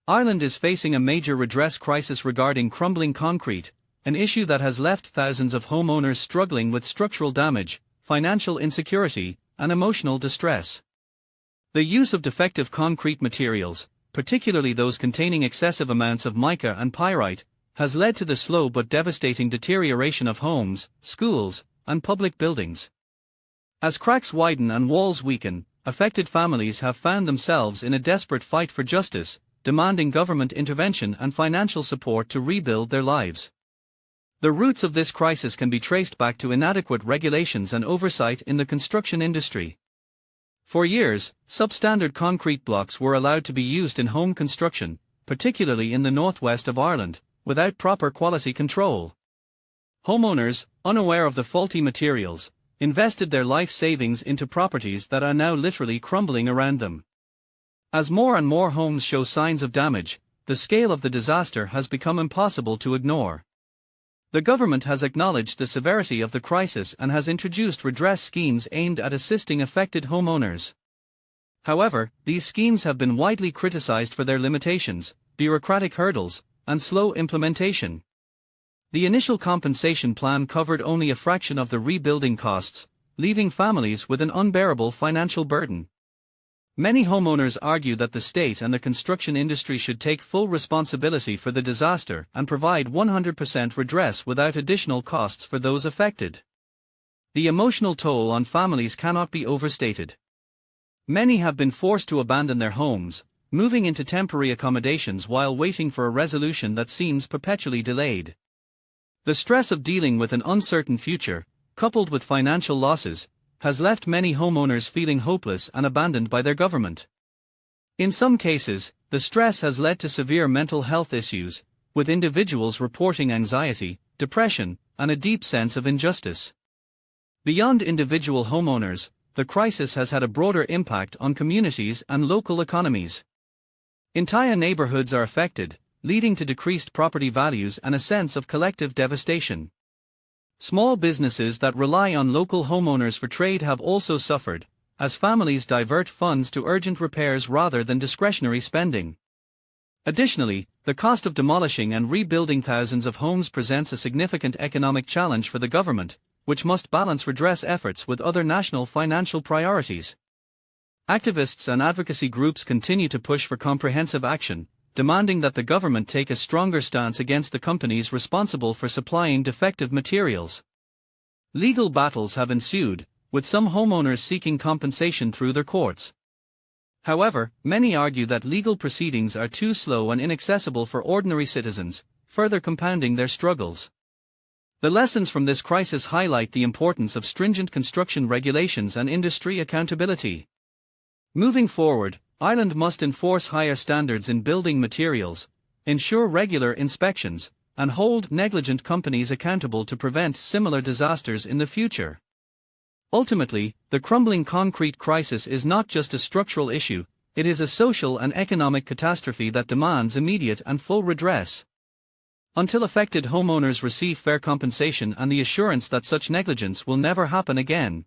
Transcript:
Ireland is facing a major redress crisis regarding crumbling concrete, an issue that has left thousands of homeowners struggling with structural damage, financial insecurity, and emotional distress. The use of defective concrete materials, particularly those containing excessive amounts of mica and pyrite, has led to the slow but devastating deterioration of homes, schools, and public buildings. As cracks widen and walls weaken, affected families have found themselves in a desperate fight for justice, demanding government intervention and financial support to rebuild their lives. The roots of this crisis can be traced back to inadequate regulations and oversight in the construction industry. For years, substandard concrete blocks were allowed to be used in home construction, particularly in the northwest of Ireland, without proper quality control. Homeowners, unaware of the faulty materials, invested their life savings into properties that are now literally crumbling around them. As more and more homes show signs of damage, the scale of the disaster has become impossible to ignore. The government has acknowledged the severity of the crisis and has introduced redress schemes aimed at assisting affected homeowners. However, these schemes have been widely criticized for their limitations, bureaucratic hurdles, and slow implementation. The initial compensation plan covered only a fraction of the rebuilding costs, leaving families with an unbearable financial burden. Many homeowners argue that the state and the construction industry should take full responsibility for the disaster and provide 100% redress without additional costs for those affected. The emotional toll on families cannot be overstated. Many have been forced to abandon their homes, moving into temporary accommodations while waiting for a resolution that seems perpetually delayed. The stress of dealing with an uncertain future, coupled with financial losses, has left many homeowners feeling hopeless and abandoned by their government. In some cases, the stress has led to severe mental health issues, with individuals reporting anxiety, depression, and a deep sense of injustice. Beyond individual homeowners, the crisis has had a broader impact on communities and local economies. Entire neighborhoods are affected, leading to decreased property values and a sense of collective devastation. Small businesses that rely on local homeowners for trade have also suffered, as families divert funds to urgent repairs rather than discretionary spending. Additionally, the cost of demolishing and rebuilding thousands of homes presents a significant economic challenge for the government, which must balance redress efforts with other national financial priorities. Activists and advocacy groups continue to push for comprehensive action, demanding that the government take a stronger stance against the companies responsible for supplying defective materials. Legal battles have ensued, with some homeowners seeking compensation through their courts. However, many argue that legal proceedings are too slow and inaccessible for ordinary citizens, further compounding their struggles. The lessons from this crisis highlight the importance of stringent construction regulations and industry accountability. Moving forward, Ireland must enforce higher standards in building materials, ensure regular inspections, and hold negligent companies accountable to prevent similar disasters in the future. Ultimately, the crumbling concrete crisis is not just a structural issue, it is a social and economic catastrophe that demands immediate and full redress. Until affected homeowners receive fair compensation and the assurance that such negligence will never happen again,